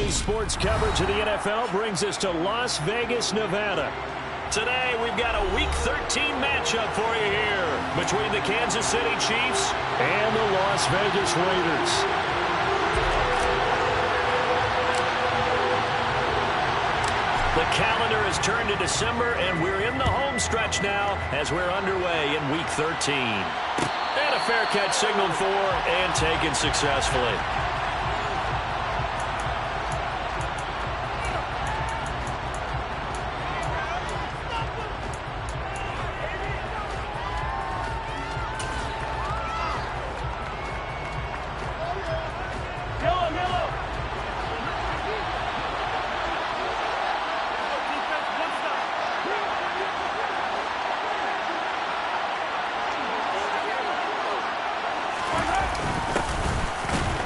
Daily sports coverage of the NFL brings us to Las Vegas, Nevada. Today, we've got a Week 13 matchup for you here between the Kansas City Chiefs and the Las Vegas Raiders. The calendar has turned to December, and we're in the home stretch now as we're underway in Week 13. And a fair catch signaled for and taken successfully.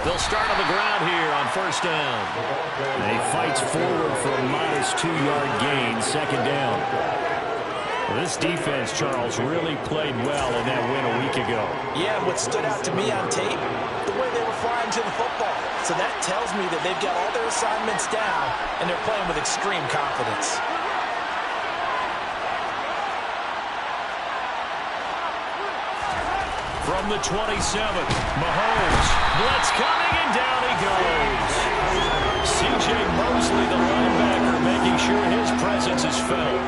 They'll start on the ground here on first down. And he fights forward for a modest 2-yard gain, second down. Well, this defense, Charles, really played well in that win a week ago. Yeah, what stood out to me on tape, the way they were flying to the football. So that tells me that they've got all their assignments down, and they're playing with extreme confidence. From the 27th, Mahomes, blitz coming, and down he goes. C.J. Mosley, the linebacker, making sure his presence is felt.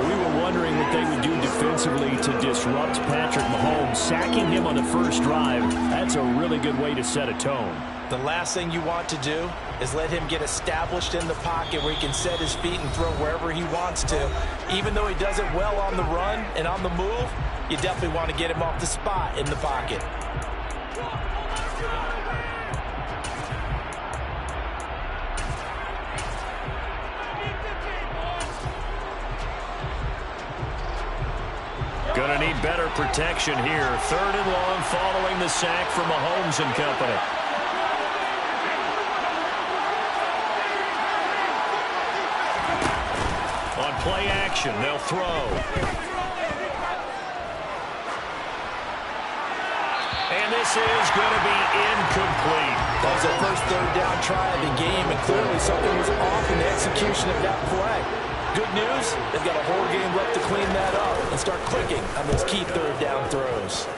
We were wondering what they would do defensively to disrupt Patrick Mahomes. Sacking him on the first drive, that's a really good way to set a tone. The last thing you want to do is let him get established in the pocket where he can set his feet and throw wherever he wants to. Even though he does it well on the run and on the move, you definitely want to get him off the spot in the pocket. Gonna need better protection here. Third and long following the sack from Mahomes and company. On play action, they'll throw. And this is going to be incomplete. That was their first third down try of the game, and clearly something was off in the execution of that play. Good news, they've got a whole game left to clean that up and start clicking on those key third down throws.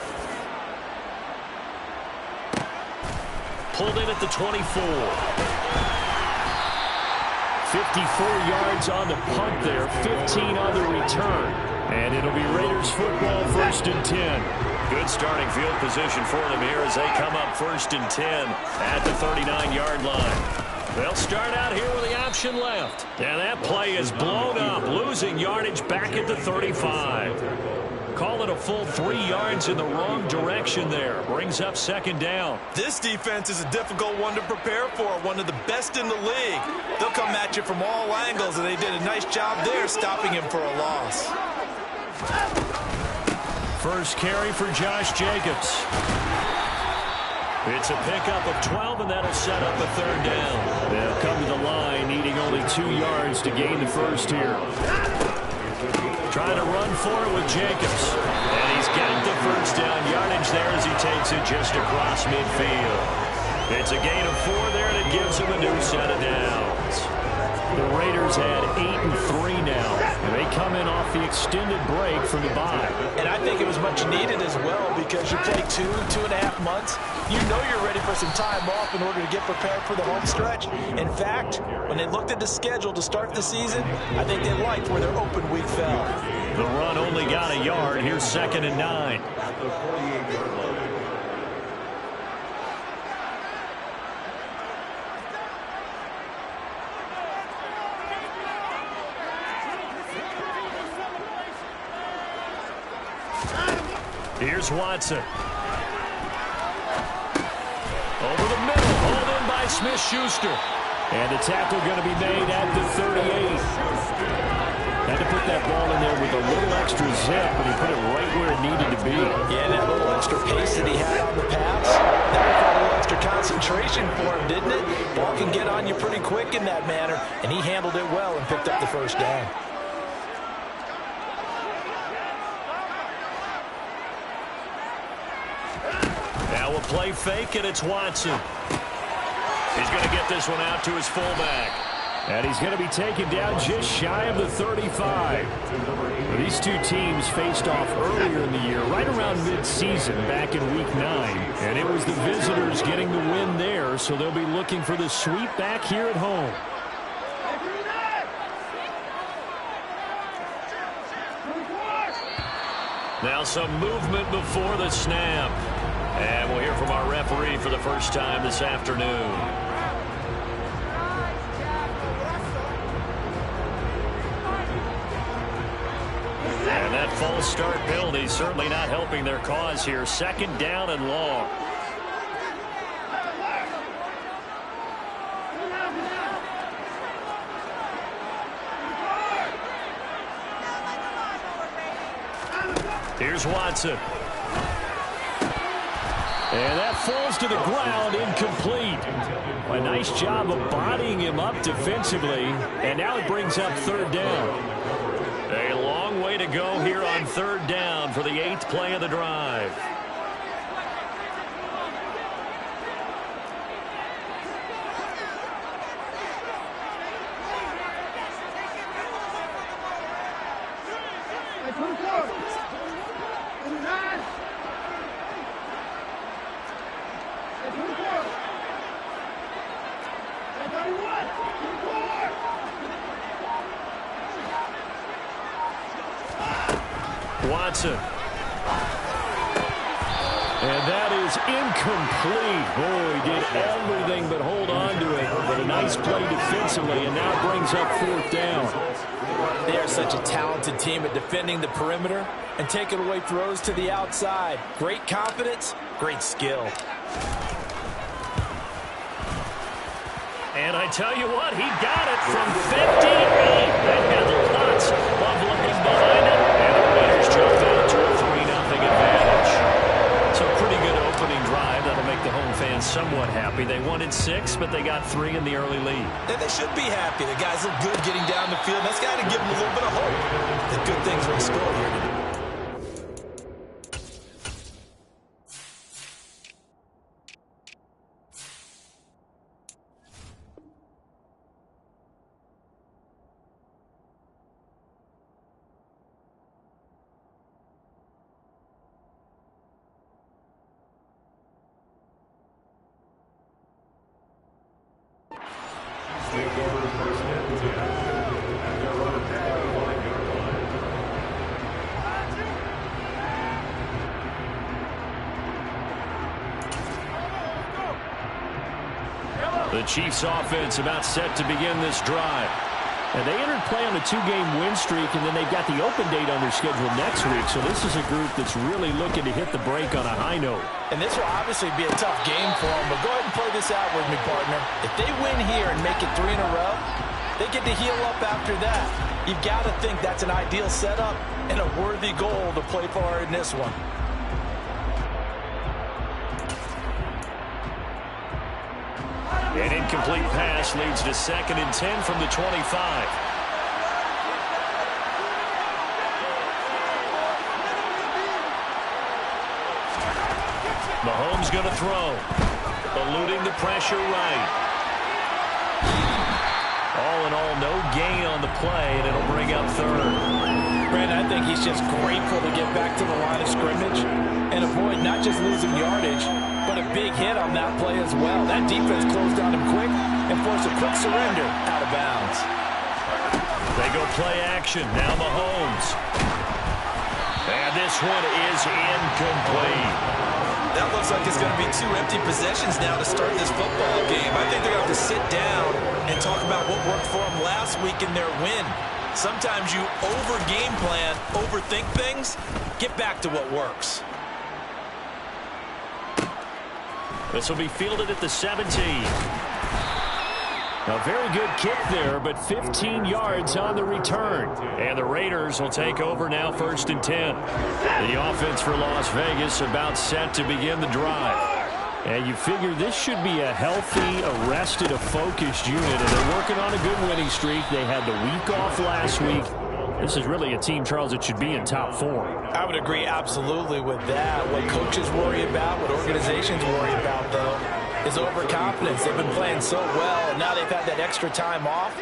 Pulled in at the 24. 54 yards on the punt there, 15 on the return. And it'll be Raiders football, first and 10. Good starting field position for them here as they come up first and 10 at the 39-yard line. They'll start out here with the option left. And that play is blown up, losing yardage back at the 35. Call it a full 3 yards in the wrong direction there. Brings up second down. This defense is a difficult one to prepare for, one of the best in the league. They'll come at you from all angles, and they did a nice job there stopping him for a loss. First carry for Josh Jacobs. It's a pickup of 12, and that'll set up a third down. They'll come to the line, needing only 2 yards to gain the first here. Trying to run for it with Jacobs. And he's got the first down yardage there as he takes it just across midfield. It's a gain of 4 there, and it gives him a new set of downs. The Raiders had 8-3 now, and they come in off the extended break from the bye. And I think it was much needed as well because you play 2.5 months. You know you're ready for some time off in order to get prepared for the home stretch. In fact, when they looked at the schedule to start the season, I think they liked where their open week fell. The run only got a yard. Here's second and 9. Here's Watson. Over the middle, hauled in by Smith-Schuster. And the tackle going to be made at the 38. Had to put that ball in there with a little extra zip, but he put it right where it needed to be. Yeah, that little extra pace that he had on the pass, that required a little extra concentration for him, didn't it? Ball can get on you pretty quick in that manner, and he handled it well and picked up the first down. Now a play fake, and it's Watson. He's going to get this one out to his fullback. And he's going to be taken down just shy of the 35. Well, these two teams faced off earlier in the year, right around mid-season, back in Week 9. And it was the visitors getting the win there, so they'll be looking for the sweep back here at home. Now some movement before the snap. And we'll hear from our referee for the first time this afternoon. And that false start penalty certainly not helping their cause here. Second down and long. Here's Watson. And that falls to the ground, incomplete. A nice job of bodying him up defensively. And now it brings up third down. A long way to go here on third down for the 8th play of the drive. Watson. And that is incomplete. Boy, he did everything but hold on to it. But a nice play defensively, and now brings up fourth down. They are such a talented team at defending the perimeter and taking away throws to the outside. Great confidence, great skill. And I tell you what, he got it from 58. That had lots of looking behind it. And the Raiders jumped out to a 3-0 advantage. So pretty good opening drive. That'll make the home fans somewhat happy. They wanted 6, but they got 3 in the early lead. And they should be happy. The guys look good getting down the field. That's got to give them a little bit of hope that good things are in store here today. The Chiefs offense about set to begin this drive. And they entered play on a 2-game win streak, and then they've got the open date on their schedule next week. So this is a group that's really looking to hit the break on a high note. And this will obviously be a tough game for them, but go ahead and play this out with me, partner. If they win here and make it 3 in a row, they get to heal up after that. You've got to think that's an ideal setup and a worthy goal to play for in this one. An incomplete pass leads to 2nd and 10 from the 25. Mahomes going to throw. Eluding the pressure right. All in all, no gain on the play, and it'll bring up third. Brandon, I think he's just grateful to get back to the line of scrimmage and avoid not just losing yardage, but a big hit on that play as well. That defense closed on him quick and forced a quick surrender out of bounds. They go play action. Now Mahomes. And this one is incomplete. That looks like it's going to be 2 empty possessions now to start this football game. I think they're going to have to sit down and talk about what worked for them last week in their win. Sometimes you over-game plan, overthink things. Get back to what works. This will be fielded at the 17. A very good kick there, but 15 yards on the return. And the Raiders will take over now, 1st and 10. The offense for Las Vegas about set to begin the drive. And you figure this should be a healthy, arrested, a focused unit. And they're working on a good winning streak. They had the week off last week. This is really a team, Charles, that should be in top form. I would agree absolutely with that. What coaches worry about, what organizations worry about, though, is overconfidence. They've been playing so well, and now they've had that extra time off.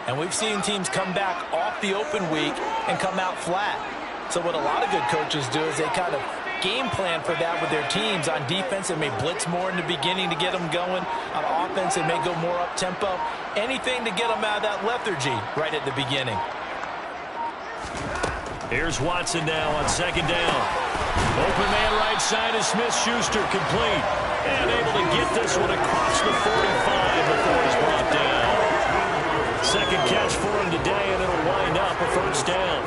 And we've seen teams come back off the open week and come out flat. So what a lot of good coaches do is they kind of game plan for that with their teams. On defense, they may blitz more in the beginning to get them going. On offense, they may go more up-tempo. Anything to get them out of that lethargy right at the beginning. Here's Watson now on second down. Open man right side is Smith-Schuster, complete. And able to get this one across the 45 before he's brought down. Second catch for him today, and it'll wind up a first down.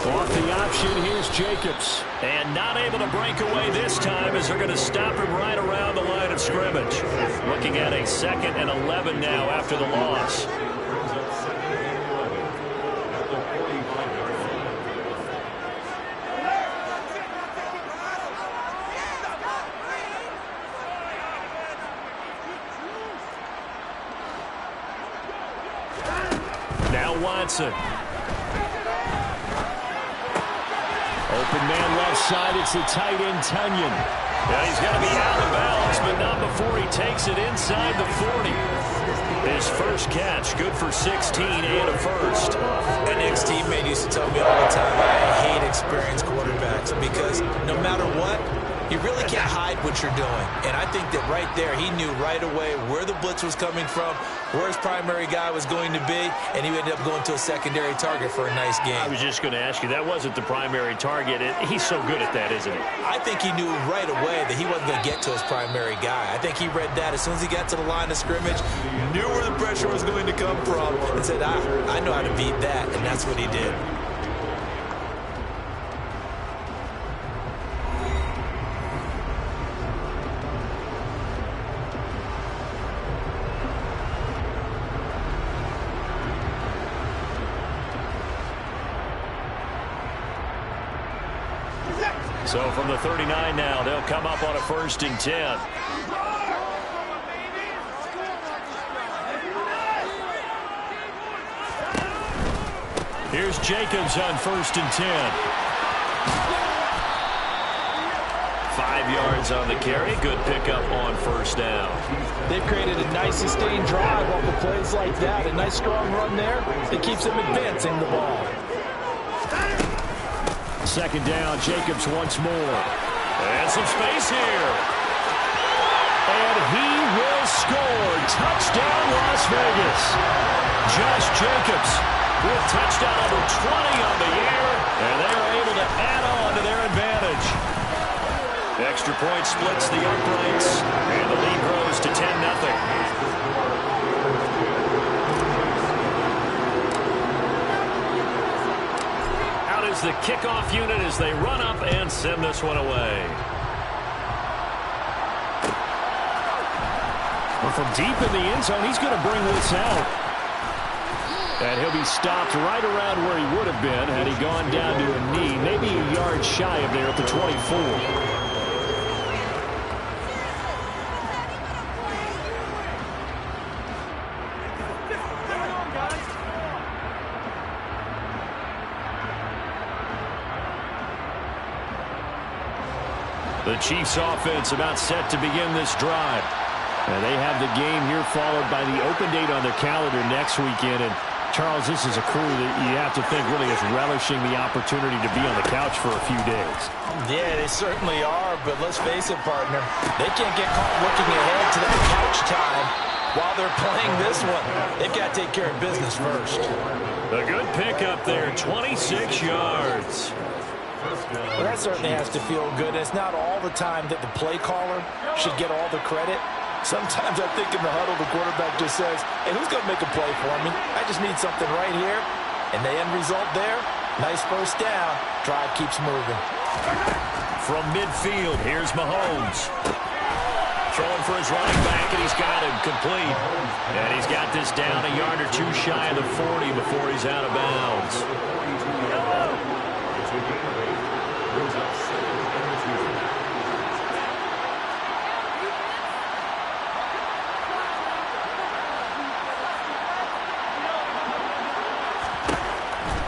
Off the option, here's Jacobs. And not able to break away this time as they're going to stop him right around the line of scrimmage. Looking at a 2nd and 11 now after the loss. Now Watson. Open man left side. It's the tight end, Tunyon. Yeah, he's got to be out of bounds, but not before he takes it inside the 40. His first catch, good for 16 and a first. An ex-teammate used to tell me all the time, I hate experienced quarterbacks because no matter what, you really can't hide what you're doing. And I think that right there, he knew right away where the blitz was coming from, where his primary guy was going to be, and he ended up going to a secondary target for a nice game. I was just going to ask you, that wasn't the primary target. He's so good at that, isn't he? I think he knew right away that he wasn't going to get to his primary guy. I think he read that as soon as he got to the line of scrimmage, knew where the pressure was going to come from, and said, I know how to beat that, and that's what he did. So from the 39 now, they'll come up on a 1st and 10. Here's Jacobs on 1st and 10. 5 yards on the carry. Good pickup on 1st down. They've created a nice sustained drive off of plays like that. A nice strong run there that keeps them advancing the ball. 2nd down, Jacobs once more. And some space here. And he will score. Touchdown, Las Vegas. Josh Jacobs with touchdown number 20 on the year. And they're able to add on to their advantage. Extra point splits the uprights. And the lead grows to 10-0. Is the kickoff unit as they run up and send this one away. Well, from deep in the end zone, he's going to bring this out. And he'll be stopped right around where he would have been had he gone down to a knee, maybe a yard shy of there at the 24. The Chiefs offense about set to begin this drive. And they have the game here followed by the open date on their calendar next weekend. And Charles, this is a crew that you have to think really is relishing the opportunity to be on the couch for a few days. Yeah, they certainly are, but let's face it, partner. They can't get caught looking ahead to that couch time while they're playing this one. They've got to take care of business first. A good pickup there, 26 yards. Well, that certainly has to feel good. It's not all the time that the play caller should get all the credit. Sometimes I think in the huddle, the quarterback just says, hey, who's going to make a play for me? I just need something right here. And the end result there, nice first down. Drive keeps moving. From midfield, here's Mahomes. Throwing for his running back, and he's got him complete. And he's got this down a yard or two shy of the 40 before he's out of bounds.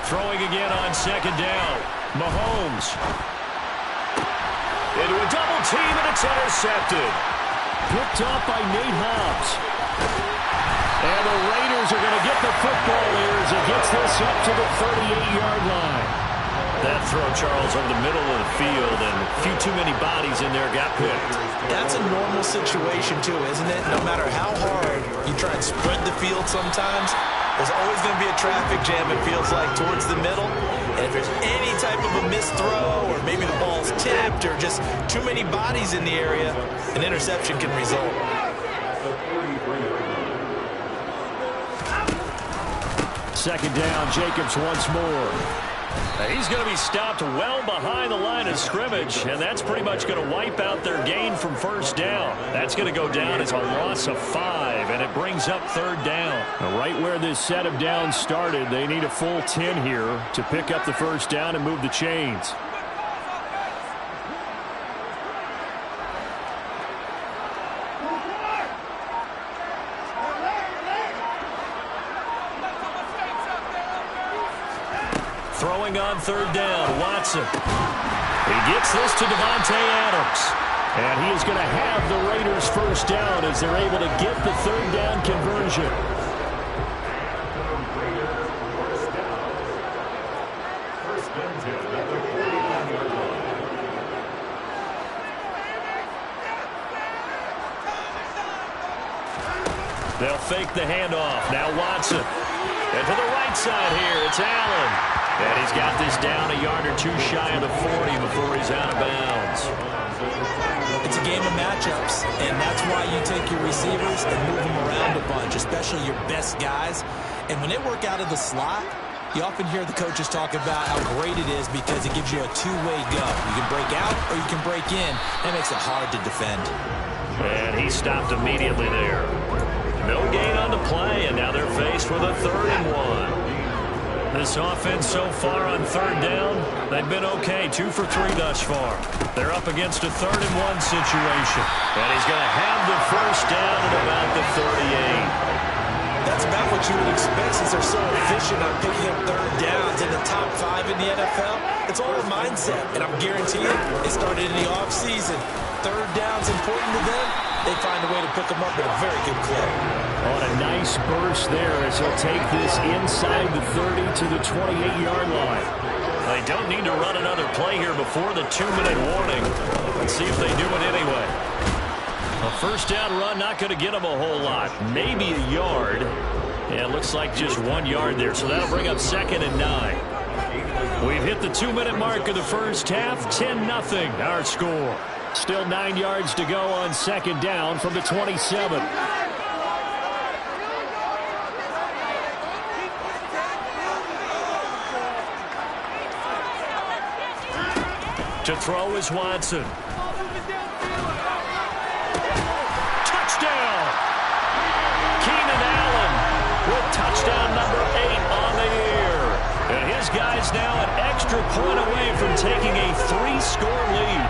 Throwing again on 2nd down. Mahomes. Into a double team, and it's intercepted. Picked off by Nate Hobbs. And the Raiders are going to get the football here as it gets this up to the 38-yard line. That throw, Charles, over the middle of the field, and a few too many bodies in there got picked. That's a normal situation, too, isn't it? No matter how hard you try and spread the field sometimes, there's always going to be a traffic jam, it feels like, towards the middle. And if there's any type of a missed throw, or maybe the ball's tipped, or just too many bodies in the area, an interception can result. Second down, Jacobs once more. He's going to be stopped well behind the line of scrimmage, and that's pretty much going to wipe out their gain from first down. That's going to go down as a loss of 5, and it brings up third down. Now, right where this set of downs started, they need a full 10 here to pick up the first down and move the chains. Throwing on third down, Watson. He gets this to Devontae Adams. And he is going to have the Raiders first down as they're able to get the third down conversion. They'll fake the handoff. Now Watson. And to the right side here, it's Allen. And he's got this down a yard or two shy of the 40 before he's out of bounds. It's a game of matchups, and that's why you take your receivers and move them around a bunch, especially your best guys. And when they work out of the slot, you often hear the coaches talk about how great it is because it gives you a two-way go. You can break out or you can break in. That makes it hard to defend. And he stopped immediately there. No gain on the play, and now they're faced with a 3rd and 1. This offense so far on third down, they've been okay. 2 for 3 thus far. They're up against a 3rd and 1 situation. And he's going to have the first down at about the 38. That's about what you would expect since they're so efficient on picking up third downs in the top 5 in the NFL. It's all a mindset, and I'm guaranteeing it started in the offseason. Third down's important to them. They find a way to pick them up at a very good clip. On a nice burst there as he'll take this inside the 30 to the 28-yard line. They don't need to run another play here before the 2-minute warning. Let's see if they do it anyway. A first down run, not going to get them a whole lot. Maybe a yard. Yeah, it looks like just 1 yard there, so that'll bring up 2nd and 9. We've hit the 2-minute mark of the first half. 10-0 our score. Still 9 yards to go on 2nd down from the 27. To throw is Watson. Touchdown! Keenan Allen with touchdown number 8 on the year. And his guy's now an extra point away from taking a 3-score lead.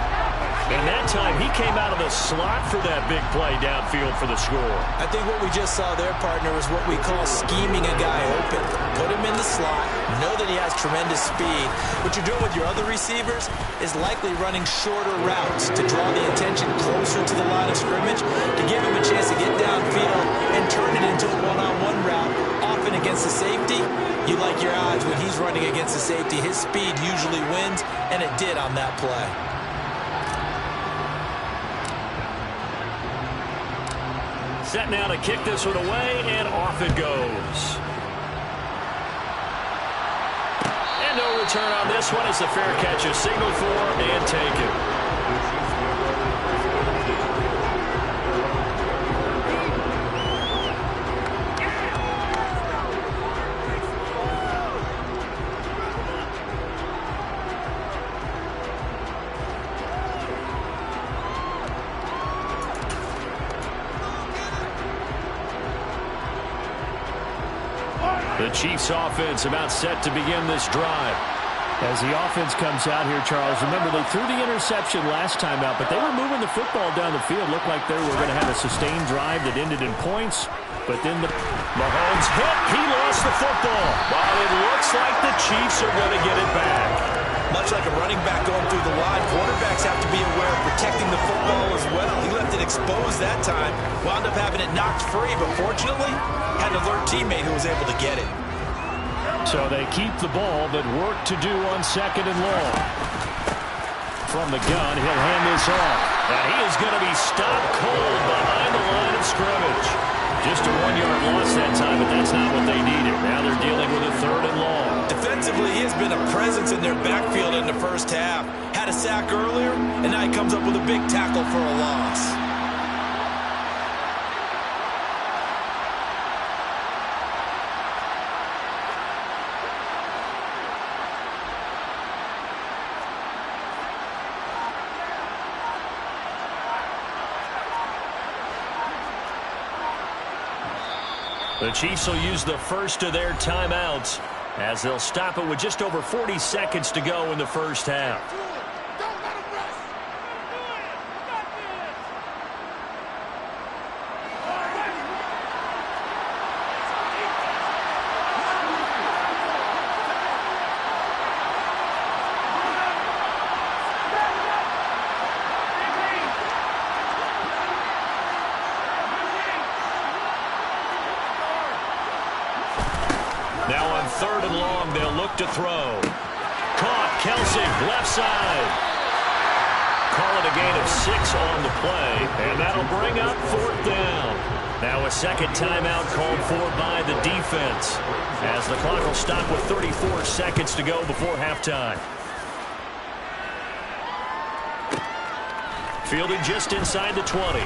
And that time, he came out of the slot for that big play downfield for the score. I think what we just saw there, partner, is what we call scheming a guy open. Put him in the slot, know that he has tremendous speed. What you're doing with your other receivers is likely running shorter routes to draw the attention closer to the line of scrimmage, to give him a chance to get downfield and turn it into a one-on-one route, often against the safety. You like your odds when he's running against the safety. His speed usually wins, and it did on that play. Set now to kick this one away, and off it goes. And no return on this one as the fair catch is signaled for and taken. The Chiefs offense about set to begin this drive. As the offense comes out here, Charles, remember they threw the interception last time out, but they were moving the football down the field. Looked like they were going to have a sustained drive that ended in points. But then Mahomes hit. He lost the football. But it looks like the Chiefs are going to get it back. Much like a running back going through the line, quarterbacks have to be aware of protecting the football as well. He left it exposed that time, wound up having it knocked free, but fortunately, had an alert teammate who was able to get it. So they keep the ball, but work to do on 2nd and long. From the gun, he'll hand this off. And he is going to be stopped cold behind the line of scrimmage. Just a 1-yard loss that time, but that's not what they needed. Now they're dealing with a 3rd and long. Defensively, he has been a presence in their backfield in the first half. Had a sack earlier, and now he comes up with a big tackle for a loss. The Chiefs will use the first of their timeouts as they'll stop it with just over 40 seconds to go in the first half. Now on 3rd and long, they'll look to throw. Caught, Kelsey, left side. Call it a gain of 6 on the play, and that'll bring up 4th down. Now a second timeout called for by the defense, as the clock will stop with 34 seconds to go before halftime. Fielded just inside the 20.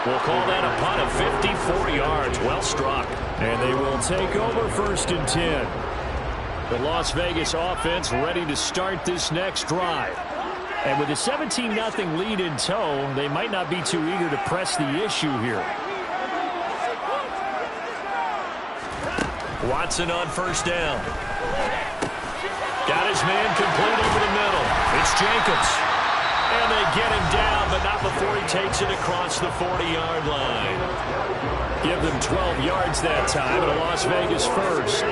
We'll call that a punt of 54 yards. Well struck. And they will take over 1st and 10. The Las Vegas offense ready to start this next drive. And with a 17-0 lead in tow, they might not be too eager to press the issue here. Watson on 1st down. Got his man complete over the middle. It's Jacobs. And they get him down, but not before he takes it across the 40-yard line. Give them 12 yards that time, and a Las Vegas first.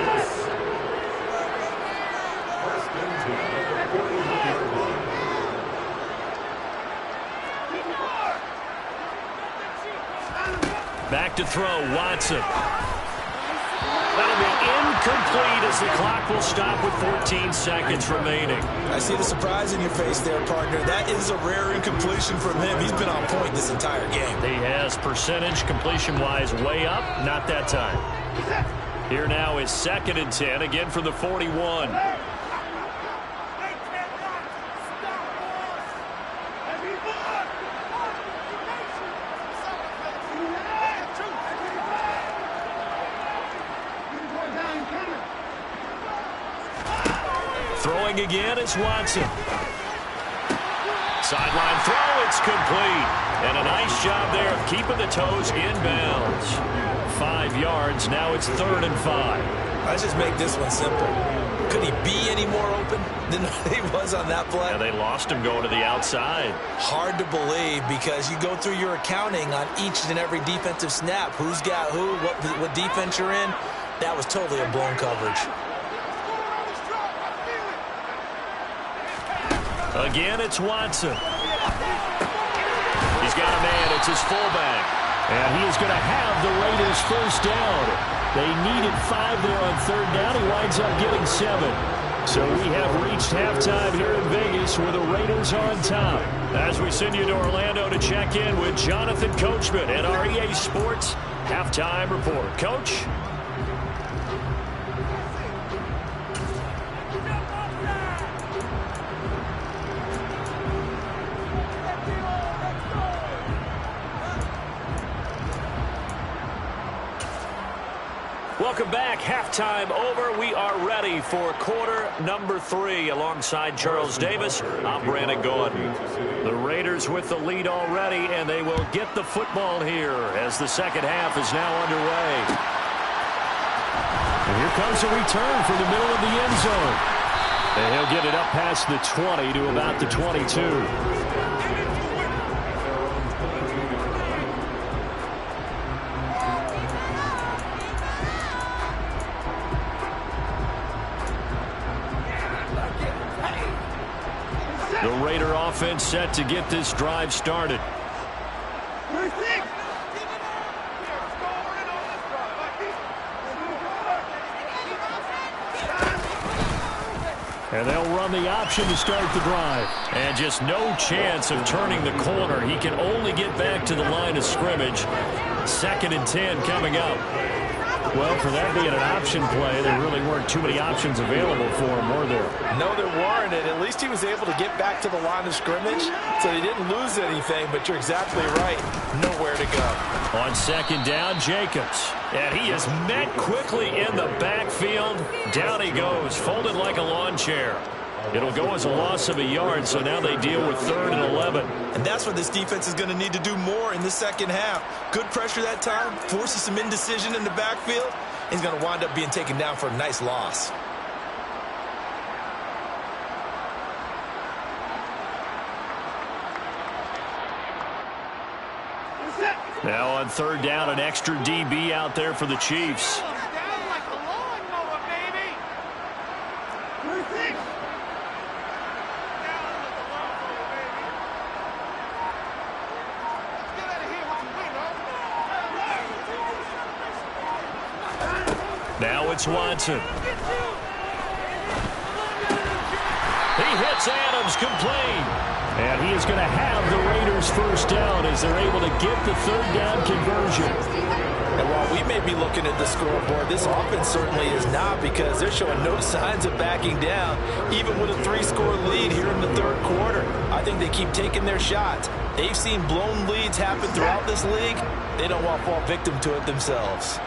Back to throw, Watson. That'll be incomplete as the clock will stop with 14 seconds remaining. I see the surprise in your face there, partner. That is a rare incompletion from him. He's been on point this entire game. He has percentage completion-wise way up, not that time. Here now is 2nd and 10, again from the 41. Throwing again, it's Watson. Sideline throw, it's complete. And a nice job there of keeping the toes inbounds. 5 yards, now it's 3rd and 5. Let's just make this one simple. Could he be any more open than he was on that play? Yeah, they lost him going to the outside. Hard to believe because you go through your accounting on each and every defensive snap. Who's got who, what defense you're in. That was totally a blown coverage. Again, it's Watson. He's got a man. It's his fullback. And he is going to have the Raiders first down. They needed 5 there on 3rd down. He winds up getting 7. So we have reached halftime here in Vegas with the Raiders on top. As we send you to Orlando to check in with Jonathan Coachman at our EA Sports Halftime Report. Coach? Welcome back. Halftime over. We are ready for quarter number 3. Alongside Charles Davis, I'm Brandon Gordon. The Raiders with the lead already, and they will get the football here as the second half is now underway. And here comes a return from the middle of the end zone. And he'll get it up past the 20 to about the 22. Raider offense set to get this drive started. And they'll run the option to start the drive. And just no chance of turning the corner. He can only get back to the line of scrimmage. 2nd and 10 coming up. Well, for that being an option play, there really weren't too many options available for him, were there? No, there weren't, and at least he was able to get back to the line of scrimmage, so he didn't lose anything, but you're exactly right. Nowhere to go. On 2nd down, Jacobs. And he is met quickly in the backfield. Down he goes, folded like a lawn chair. It'll go as a loss of a yard, so now they deal with 3rd and 11. And that's what this defense is going to need to do more in the second half. Good pressure that time, forces some indecision in the backfield. He's going to wind up being taken down for a nice loss. Now on 3rd down, an extra DB out there for the Chiefs. Now it's Watson. He hits Adams, complete. And he is going to have the Raiders first down as they're able to get the 3rd down conversion. And while we may be looking at the scoreboard, this offense certainly is not, because they're showing no signs of backing down, even with a 3-score lead here in the 3rd quarter. I think they keep taking their shots. They've seen blown leads happen throughout this league. They don't want to fall victim to it themselves.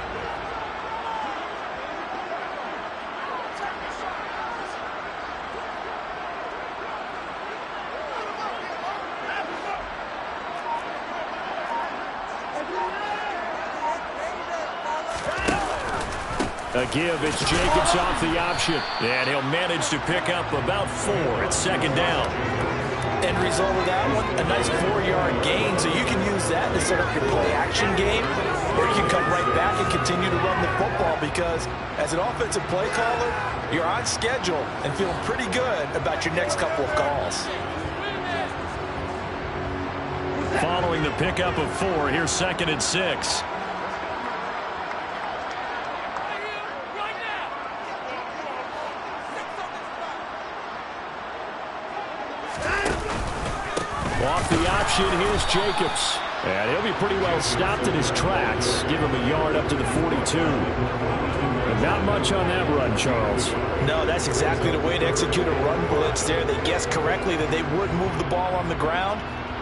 A give, it's Jacobs off the option. And he'll manage to pick up about 4 at 2nd down. End result of that one, a nice 4-yard gain, so you can use that to set up your play-action game, or you can come right back and continue to run the football, because as an offensive play caller, you're on schedule and feeling pretty good about your next couple of calls. Following the pickup of 4, here's 2nd and 6. Off the option, here's Jacobs. And he'll be pretty well stopped in his tracks. Give him a yard up to the 42. But not much on that run, Charles. No, that's exactly the way to execute a run blitz there. They guessed correctly that they would move the ball on the ground,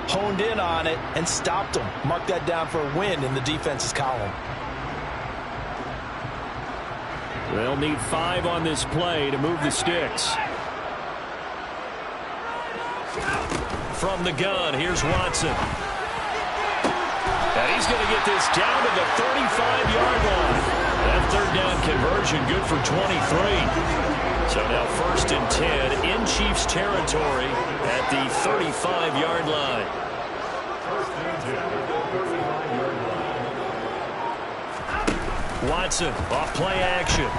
honed in on it, and stopped them. Mark that down for a win in the defense's column. They'll need 5 on this play to move the sticks. From the gun, here's Watson. And he's going to get this down to the 35-yard line. That 3rd down conversion good for 23. So now 1st and 10 in Chiefs territory at the 35-yard line. Watson off play action.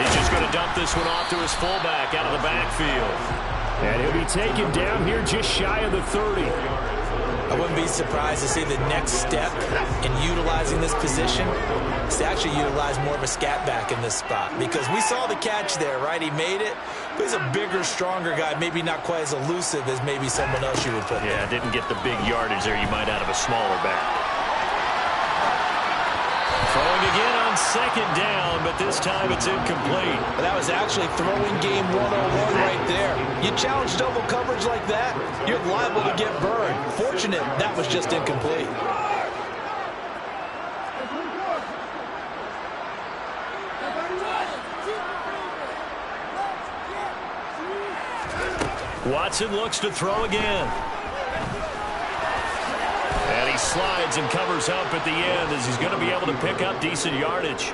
He's just going to dump this one off to his fullback out of the backfield. And he'll be taken down here just shy of the 30. I wouldn't be surprised to see the next step in utilizing this position is to actually utilize more of a scat back in this spot, because we saw the catch there, right? He made it, but he's a bigger, stronger guy, maybe not quite as elusive as maybe someone else you would put there. Yeah, didn't get the big yardage there you might out of a smaller back. Throwing again on 2nd down, but this time it's incomplete. But that was actually throwing game 101 right there. You challenge double coverage like that, you're liable to get burned. Fortunate that was just incomplete. Watson looks to throw again. And he slides and covers up at the end as he's going to be able to pick up decent yardage.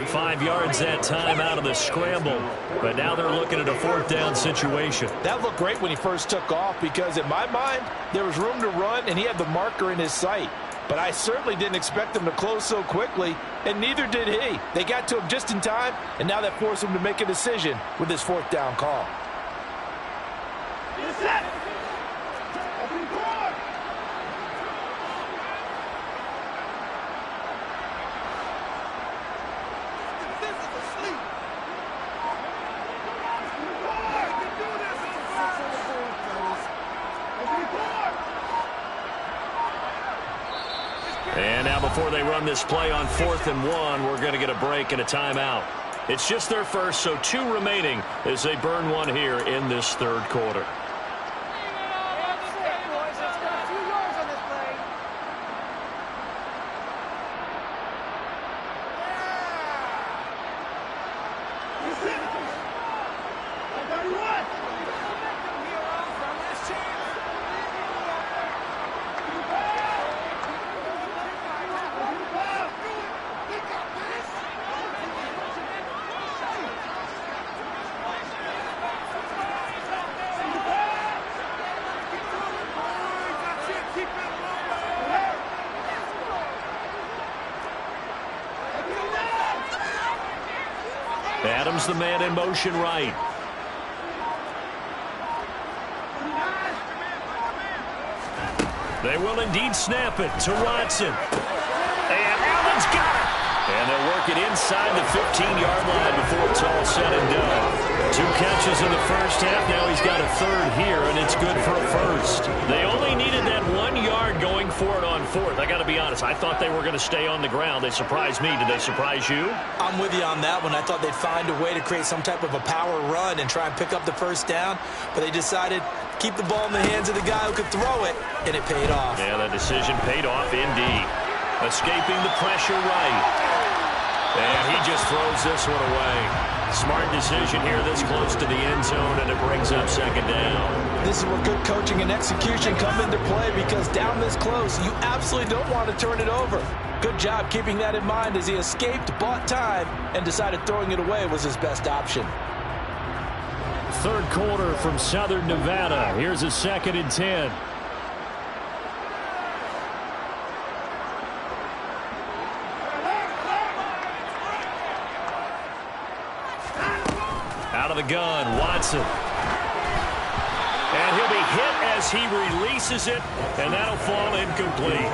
5 yards that time out of the scramble. But now they're looking at a 4th down situation. That looked great when he first took off, because in my mind, there was room to run and he had the marker in his sight. But I certainly didn't expect him to close so quickly, and neither did he. They got to him just in time, and now that forced him to make a decision with his 4th down call. And now before they run this play on 4th and 1, we're going to get a break and a timeout. It's just their first, so 2 remaining as they burn one here in this third quarter. Adams, the man in motion right. They will indeed snap it to Watson. And Allen's got it. And they'll work it inside the 15-yard line before it's all said and done. 2 catches in the first half. Now he's got a third here, and it's good for a first. They only needed that 1 yard going for it on 4th. I got to be honest. I thought they were going to stay on the ground. They surprised me. Did they surprise you? I'm with you on that one. I thought they'd find a way to create some type of a power run and try and pick up the first down, but they decided to keep the ball in the hands of the guy who could throw it, and it paid off. Yeah, that decision paid off indeed. Escaping the pressure right. And he just throws this one away. Smart decision here this close to the end zone, and it brings up 2nd down. This is where good coaching and execution come into play, because down this close, you absolutely don't want to turn it over. Good job keeping that in mind as he escaped, bought time, and decided throwing it away was his best option. Third quarter from Southern Nevada. Here's a 2nd and 10. Out of the gun, Watson. And he'll be hit as he releases it, and that'll fall incomplete.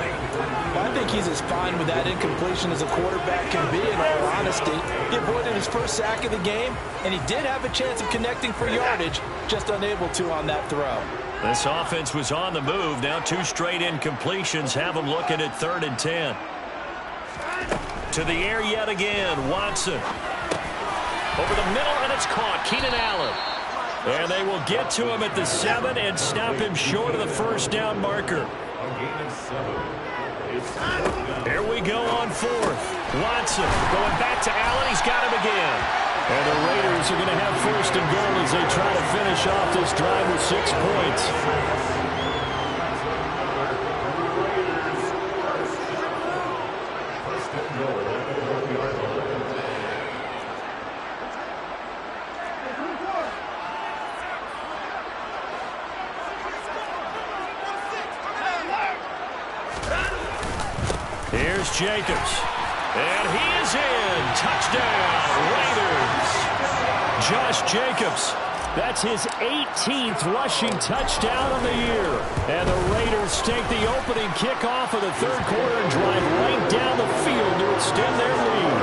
Well, I think he's as fine with that incompletion as a quarterback can be, in all honesty. He avoided his first sack of the game, and he did have a chance of connecting for yardage, just unable to on that throw. This offense was on the move. Now 2 straight incompletions have them looking at 3rd and 10. To the air yet again, Watson. Over the middle, and it's caught. Keenan Allen. And they will get to him at the 7 and stop him short of the first down marker. Here we go on 4th. Watson going back to Allen. He's got him again. And the Raiders are going to have 1st and goal as they try to finish off this drive with 6 points. Here's Jacobs. And he is in. Touchdown, Raiders. Josh Jacobs. That's his 18th rushing touchdown of the year. And the Raiders take the opening kickoff of the third quarter and drive right down the field to extend their lead.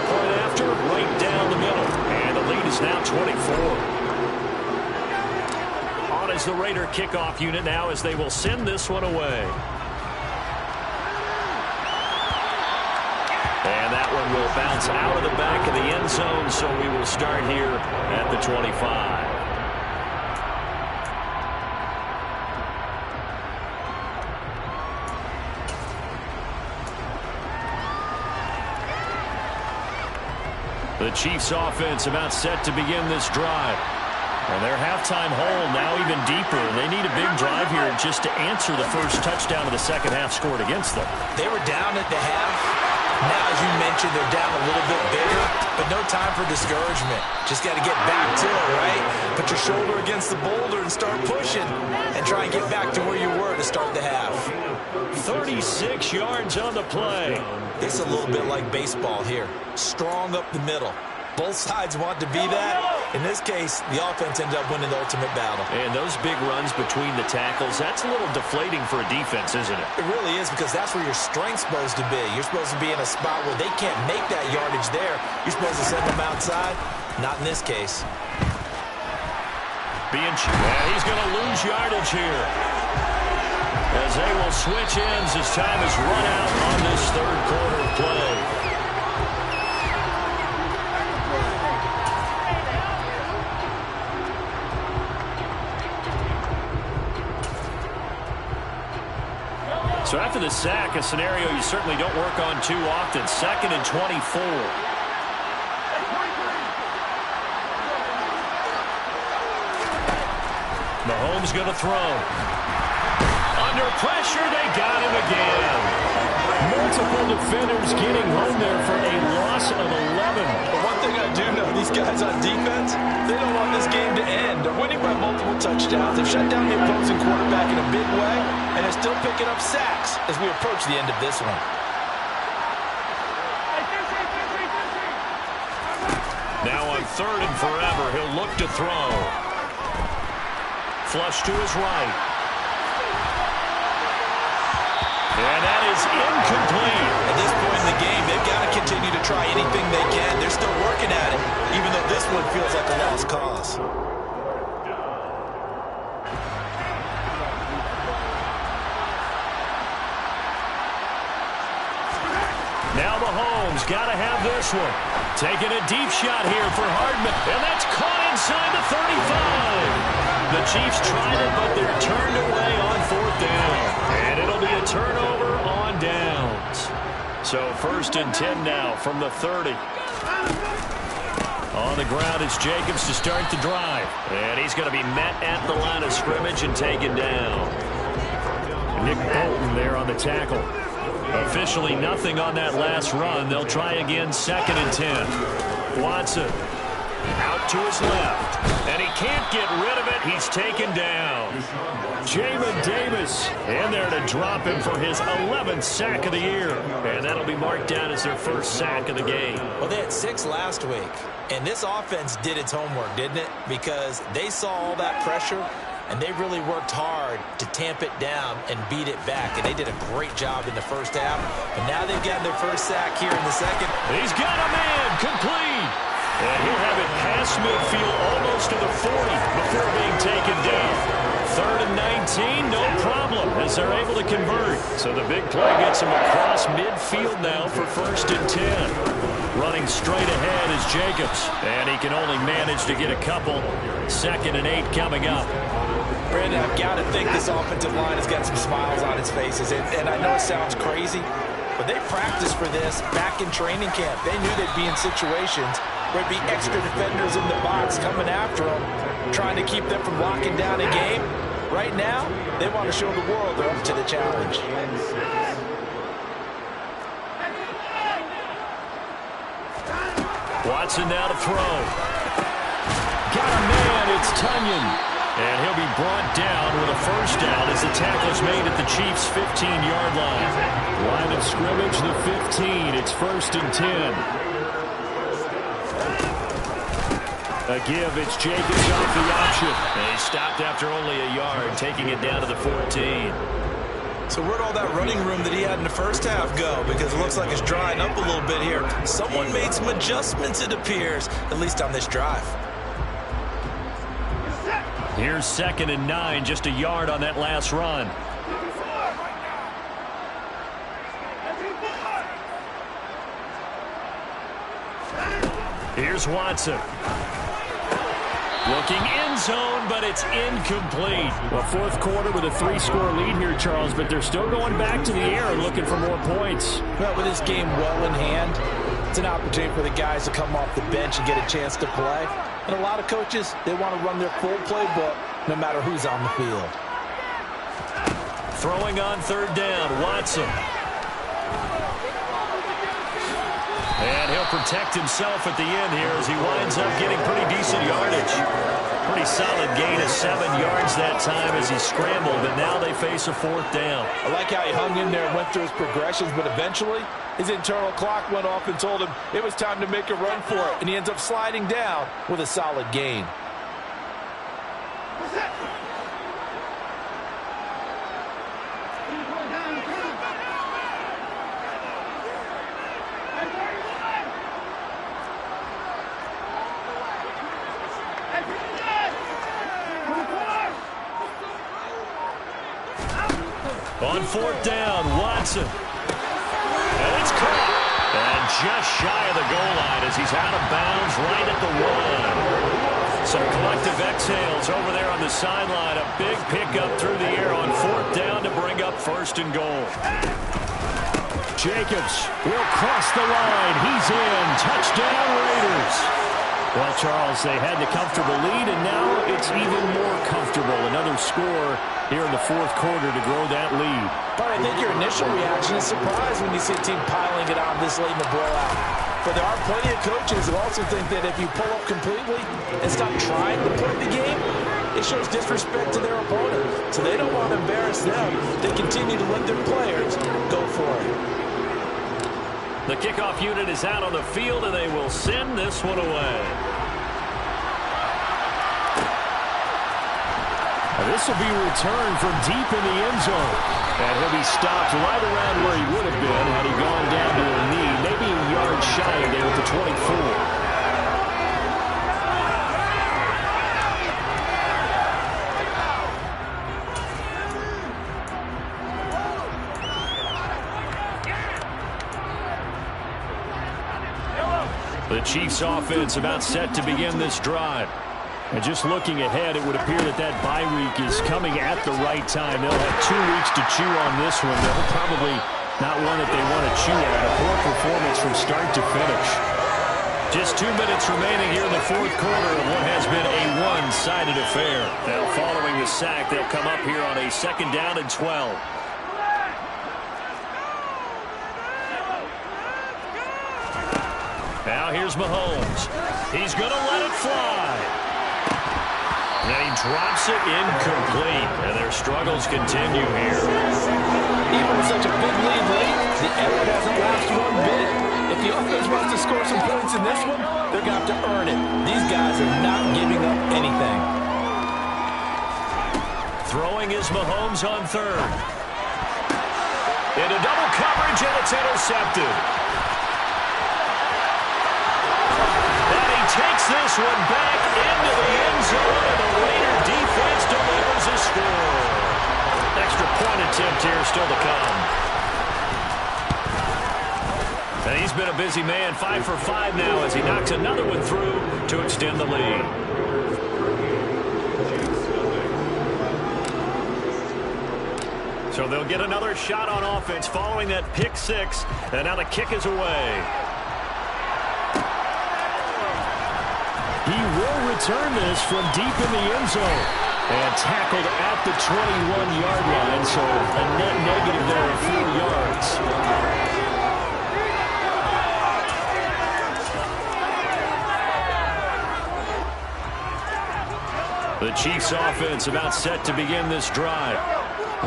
Point after, right down the middle. And the lead is now 24. On is the Raider kickoff unit now as they will send this one away. And that one will bounce out of the back of the end zone, so we will start here at the 25. The Chiefs offense about set to begin this drive. And their halftime hole now even deeper. They need a big drive here just to answer the first touchdown of the second half scored against them. They were down at the half. Now, as you mentioned, they're down a little bit bigger, but no time for discouragement. Just got to get back to it, right? Put your shoulder against the boulder and start pushing and try and get back to where you were to start the half. 36 yards on the play. It's a little bit like baseball here. Strong up the middle. Both sides want to be that, In this case, the offense ended up winning the ultimate battle. And those big runs between the tackles, that's a little deflating for a defense, isn't it? It really is, because that's where your strength's supposed to be. You're supposed to be in a spot where they can't make that yardage there. You're supposed to send them outside. Not in this case. He's going to lose yardage here, as they will switch ends as time is run out on this third quarter of play. So after the sack, a scenario you certainly don't work on too often. 2nd and 24. Mahomes going to throw. Under pressure, they got him again. Multiple defenders getting home there for a loss of 11. But one thing I do know, these guys on defense, they don't want this game to end. They're winning by multiple touchdowns. They've shut down the opposing quarterback in a big way, and they're still picking up sacks as we approach the end of this one. Now on 3rd and forever, he'll look to throw. Flush to his right. And that is incomplete. At this point in the game, they've got to continue to try anything they can. They're still working at it, even though this one feels like a lost cause. Now Mahomes got to have this one. Taking a deep shot here for Hardman. And that's caught inside the 35. The Chiefs tried it, but they're turned away on 4th down. And it'll be a turnover on downs. So 1st and 10 now from the 30. On the ground is Jacobs to start the drive. And he's going to be met at the line of scrimmage and taken down. Nick Bolton there on the tackle. Officially nothing on that last run. They'll try again 2nd and 10. Watson out to his left. And he can't get rid of it. He's taken down. Jamin Davis in there to drop him for his 11th sack of the year. And that'll be marked down as their first sack of the game. Well, they had 6 last week. And this offense did its homework, didn't it? Because they saw all that pressure, and they really worked hard to tamp it down and beat it back. And they did a great job in the first half. And now they've gotten their first sack here in the second. He's got a man complete. And he'll have it past midfield almost to the 40 before being taken down. 3rd and 19, no problem, as they're able to convert. So the big play gets him across midfield now for 1st and 10. Running straight ahead is Jacobs. And he can only manage to get a couple. 2nd and 8 coming up. Brandon, I've got to think this offensive line has got some smiles on its faces. And I know it sounds crazy, but they practiced for this back in training camp. They knew they'd be in situations where there'd be extra defenders in the box coming after them, trying to keep them from locking down a game. Right now, they want to show the world they're up to the challenge. Watson now to throw. Got a man, it's Tunyon. And he'll be brought down with a first down as the tackle's made at the Chiefs' 15-yard line. Line of scrimmage, the 15. It's 1st and 10. A give, it's Jacobs off the option. And he stopped after only a yard, taking it down to the 14. So where'd all that running room that he had in the first half go? Because it looks like it's drying up a little bit here. Someone made some adjustments, it appears, at least on this drive. Here's 2nd and 9, just a yard on that last run. Here's Watson. Looking end zone, but it's incomplete. Well, 4th quarter with a 3-score lead here, Charles, but they're still going back to the air and looking for more points. Well, with this game well in hand, it's an opportunity for the guys to come off the bench and get a chance to play. And a lot of coaches, they want to run their full playbook no matter who's on the field. Throwing on 3rd down, Watson. And he'll protect himself at the end here as he winds up getting pretty decent yardage. Pretty solid gain of 7 yards that time as he scrambled, but now they face a 4th down. I like how he hung in there and went through his progressions, but eventually his internal clock went off and told him it was time to make a run for it, and he ends up sliding down with a solid gain. On 4th down, Watson. And it's caught. And just shy of the goal line as he's out of bounds right at the 1. Some collective exhales over there on the sideline. A big pickup through the air on 4th down to bring up 1st and goal. Jacobs will cross the line. He's in. Touchdown, Raiders. Well, Charles, they had the comfortable lead, and now it's even more comfortable. Another score here in the 4th quarter to grow that lead. But I think your initial reaction is surprise when you see a team piling it on this late in the blowout. But there are plenty of coaches who also think that if you pull up completely and stop trying to play the game, it shows disrespect to their opponent. So they don't want to embarrass them. They continue to let their players go for it. The kickoff unit is out on the field, and they will send this one away. This will be returned from deep in the end zone. And he'll be stopped right around where he would have been had he gone down to a knee, maybe a yard shy of there at the 24. The Chiefs offense about set to begin this drive. And just looking ahead, it would appear that that bye week is coming at the right time. They'll have 2 weeks to chew on this one. They're probably not one that they want to chew on. A poor performance from start to finish. Just 2 minutes remaining here in the 4th quarter of what has been a one-sided affair. Now following the sack, they'll come up here on a 2nd down and 12. Now here's Mahomes. He's going to let it fly. And he drops it incomplete. And their struggles continue here. Even with such a big lead late, the effort hasn't lasted one bit. If the offense wants to score some points in this one, they're going to have to earn it. These guys are not giving up anything. Throwing is Mahomes on 3rd. Into double coverage, and it's intercepted. Takes this one back into the end zone, and the Raider defense delivers a score. Extra point attempt here still to come. And he's been a busy man, 5 for 5 now as he knocks another one through to extend the lead. So they'll get another shot on offense following that pick 6, and now the kick is away. He will return this from deep in the end zone. And tackled at the 21-yard line, so a net negative there of 4 yards. The Chiefs offense about set to begin this drive.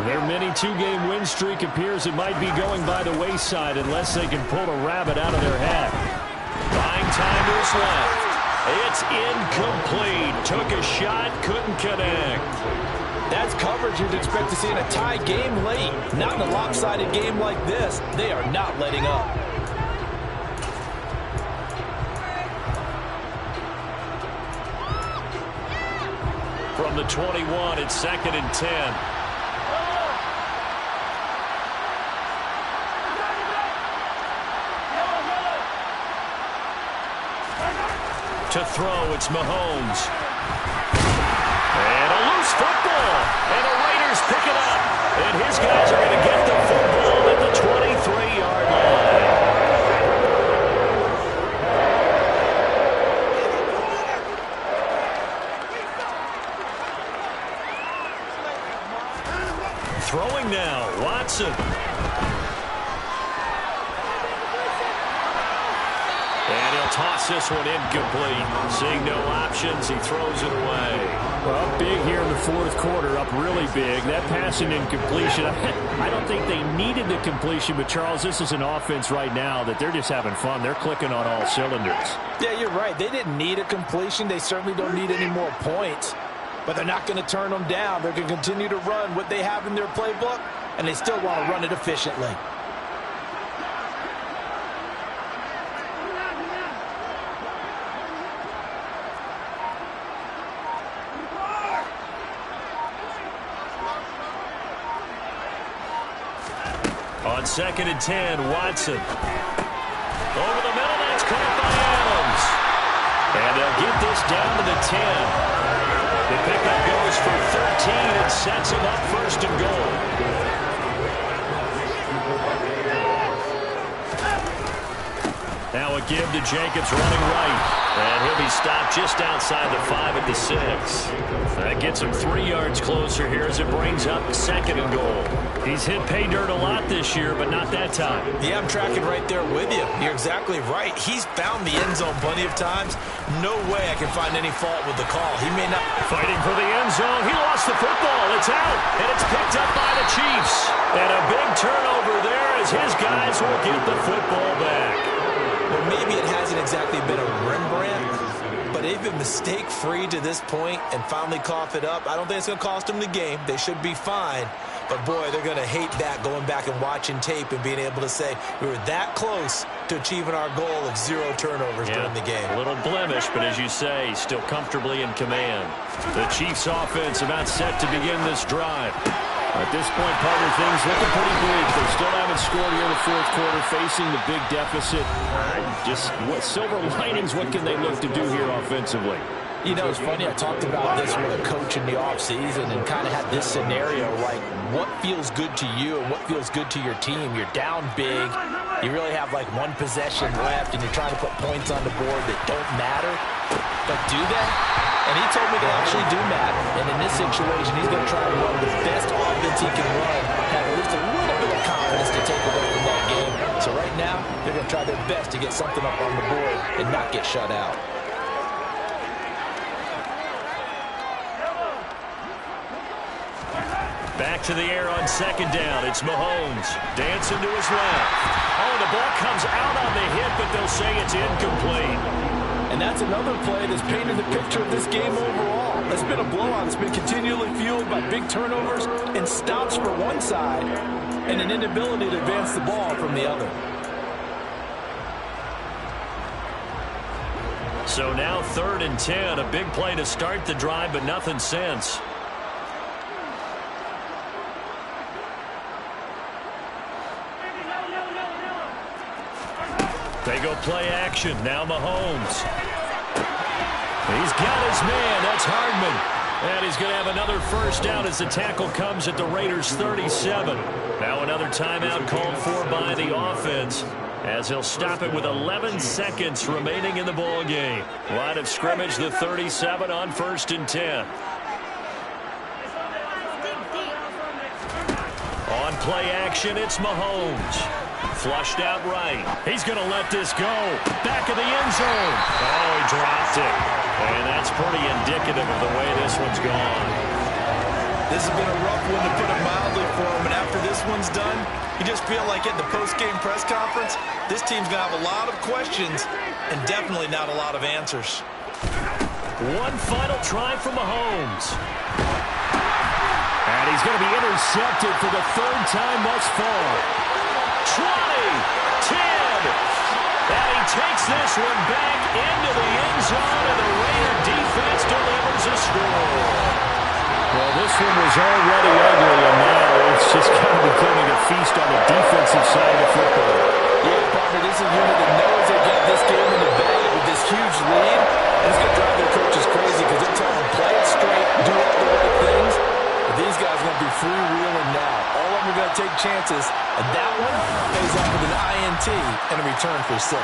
Their mini 2-game win streak appears it might be going by the wayside unless they can pull a rabbit out of their hat. Buying time to his left. It's incomplete. Took a shot, couldn't connect. That's coverage you'd expect to see in a tie game late. Not in a lopsided game like this. They are not letting up. From the 21, it's 2nd and 10. To throw, it's Mahomes. And a loose football. And the Raiders pick it up. And his guys are going to get the football at the 23-yard line. Throwing now, Watson. Toss this one incomplete. Seeing no options, he throws it away. Well, big here in the fourth quarter, up really big. That passing incompletion, I don't think they needed the completion, but Charles, this is an offense right now that they're just having fun. They're clicking on all cylinders. Yeah, you're right. They didn't need a completion. They certainly don't need any more points. But they're not going to turn them down. They're going to continue to run what they have in their playbook, and they still want to run it efficiently. On 2nd and 10, Watson. Over the middle, that's caught by Adams. And they'll get this down to the 10. The pickup goes for 13 and sets him up 1st and goal. Now a give to Jacobs running right. And he'll be stopped just outside the 5 at the 6. That gets him 3 yards closer here as it brings up 2nd and goal. He's hit pay dirt a lot this year, but not that time. Yeah, I'm tracking right there with you. You're exactly right. He's found the end zone plenty of times. No way I can find any fault with the call. He may not. Fighting for the end zone. He lost the football. It's out, and it's picked up by the Chiefs. And a big turnover there as his guys will get the football back. Well, maybe it hasn't exactly been a Rembrandt, but they've been mistake-free to this point and finally cough it up. I don't think it's going to cost them the game. They should be fine. But, boy, they're going to hate that, going back and watching tape and being able to say we were that close to achieving our goal of 0 turnovers during the game. A little blemish, but as you say, still comfortably in command. The Chiefs offense about set to begin this drive. At this point, partner, things looking pretty bleak. They still haven't scored here in the fourth quarter, facing the big deficit. Just what silver linings, what can they look to do here offensively? You know, it's funny, I talked about this with a coach in the offseason and kind of had this scenario, like what feels good to you and what feels good to your team. You're down big. You really have like 1 possession left, and you're trying to put points on the board that don't matter. But do they? And he told me they actually do matter. And in this situation, he's going to try to run the best offense he can run, have at least a little bit of confidence to take away from that game. So right now, they're going to try their best to get something up on the board and not get shut out. Back to the air on 2nd down. It's Mahomes. Dancing to his left. Oh, the ball comes out on the hit, but they'll say it's incomplete. And that's another play that's painted the picture of this game overall. It's been a blowout. It's been continually fueled by big turnovers and stops for one side and an inability to advance the ball from the other. So now 3rd and 10. A big play to start the drive, but nothing since. They go play action. Now Mahomes. He's got his man. That's Hardman. And he's going to have another first down as the tackle comes at the Raiders' 37. Now another timeout called for by the offense as he'll stop it with 11 seconds remaining in the ball game. Line of scrimmage, the 37 on 1st and 10. On play action, it's Mahomes. Flushed out right. He's going to let this go. Back of the end zone. Oh, he dropped it. And that's pretty indicative of the way this one's gone. This has been a rough one, to put it mildly, for him. And after this one's done, you just feel like at the post-game press conference, this team's going to have a lot of questions and definitely not a lot of answers. One final try from Mahomes. And he's going to be intercepted for the 3rd time thus far. 20, 10, and he takes this one back into the end zone, and the Raider defense delivers a score. Well, this one was already ugly, and now it's just kind of becoming a feast on the defensive side of the football. Yeah, partner, this is a unit that knows they got this game in the bag with this huge lead, and it's going to drive their coaches crazy because they're telling them play it straight, do all the right things. But these guys are going to be freewheeling now. All of them are going to take chances, and that one pays off with an INT and a return for 6.